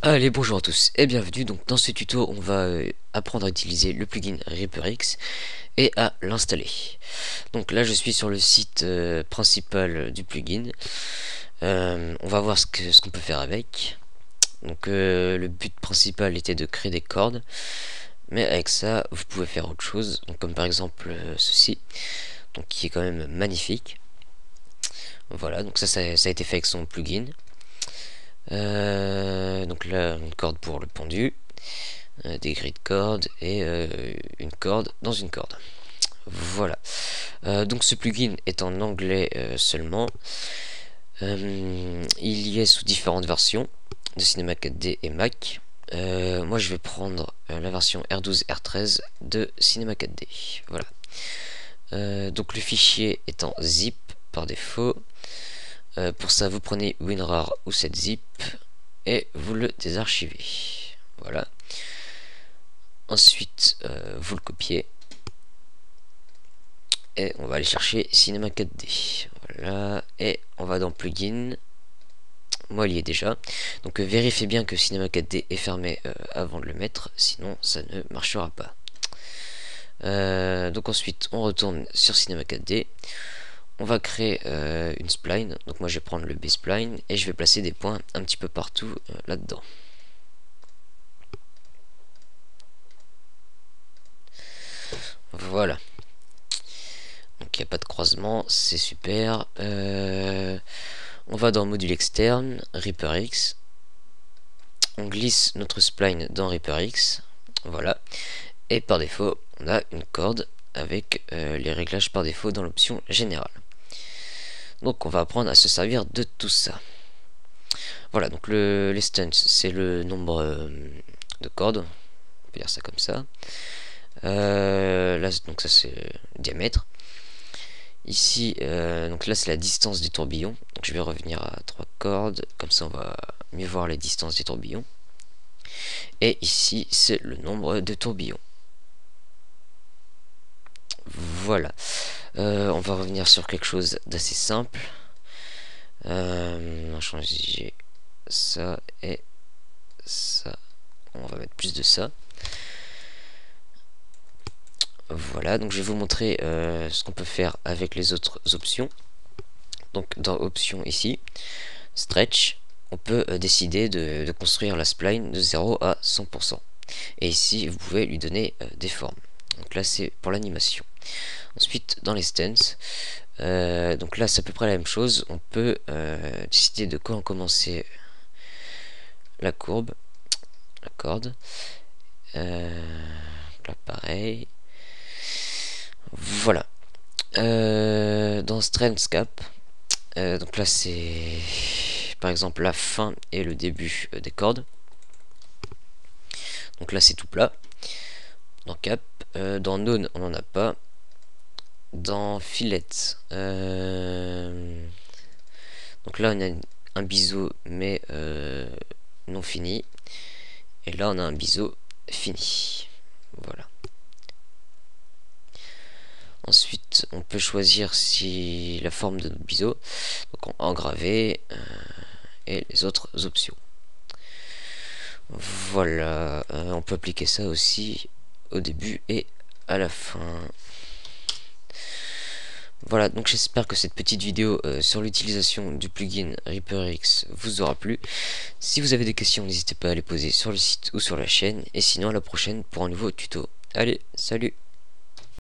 Allez, bonjour à tous et bienvenue. Donc dans ce tuto, on va apprendre à utiliser le plugin ReaperX et à l'installer. Donc là, je suis sur le site principal du plugin. On va voir ce qu'on peut faire avec. Donc le but principal était de créer des cordes, mais avec ça, vous pouvez faire autre chose. Donc comme par exemple ceci, donc qui est quand même magnifique. Voilà, donc ça a été fait avec son plugin. Donc là, une corde pour le pendu. Des grilles de cordes et une corde dans une corde. Voilà. Donc ce plugin est en anglais seulement. Il y est sous différentes versions de Cinema 4D et Mac. Moi je vais prendre la version R12 R13 de Cinema 4D. Voilà. Donc le fichier est en zip par défaut. Pour ça vous prenez WinRAR ou 7zip et vous le désarchivez. Voilà. Ensuite, vous le copiez. Et on va aller chercher Cinema 4D. Voilà. Et on va dans Plugin. Moi, il y est déjà. Donc, vérifiez bien que Cinema 4D est fermé avant de le mettre. Sinon, ça ne marchera pas. Donc, ensuite, on retourne sur Cinema 4D. On va créer une spline. Donc, moi, je vais prendre le B-spline. Et je vais placer des points un petit peu partout là-dedans. Voilà. Donc il n'y a pas de croisement, c'est super. On va dans module externe, ReaperX. On glisse notre spline dans ReaperX. Voilà. Et par défaut, on a une corde avec les réglages par défaut dans l'option générale. Donc on va apprendre à se servir de tout ça. Voilà, donc les stunts, c'est le nombre de cordes. On peut dire ça comme ça. Là, donc ça c'est le diamètre. Ici, donc là c'est la distance du tourbillon. Donc je vais revenir à 3 cordes, comme ça on va mieux voir les distances du tourbillon. Et ici c'est le nombre de tourbillons. Voilà. On va revenir sur quelque chose d'assez simple. On va changer ça et ça. On va mettre plus de ça. Voilà, donc je vais vous montrer ce qu'on peut faire avec les autres options. Donc dans options ici, stretch, on peut décider de construire la spline de 0 à 100%. Et ici, vous pouvez lui donner des formes. Donc là, c'est pour l'animation. Ensuite, dans les stances, donc là, c'est à peu près la même chose. On peut décider de quand commencer la courbe, la corde. Là, pareil. Voilà. Dans Strength Cap, donc là, c'est par exemple la fin et le début des cordes. Donc là c'est tout plat. Dans Cap, dans None on n'en a pas. Dans Fillet, donc là on a un biseau mais non fini. Et là on a un biseau fini. Voilà. Ensuite on peut choisir si la forme de notre biseau. Donc en engravé et les autres options. Voilà, on peut appliquer ça aussi au début et à la fin. Voilà, donc j'espère que cette petite vidéo sur l'utilisation du plugin ReaperX vous aura plu. Si vous avez des questions, n'hésitez pas à les poser sur le site ou sur la chaîne. Et sinon, à la prochaine pour un nouveau tuto. Allez, salut!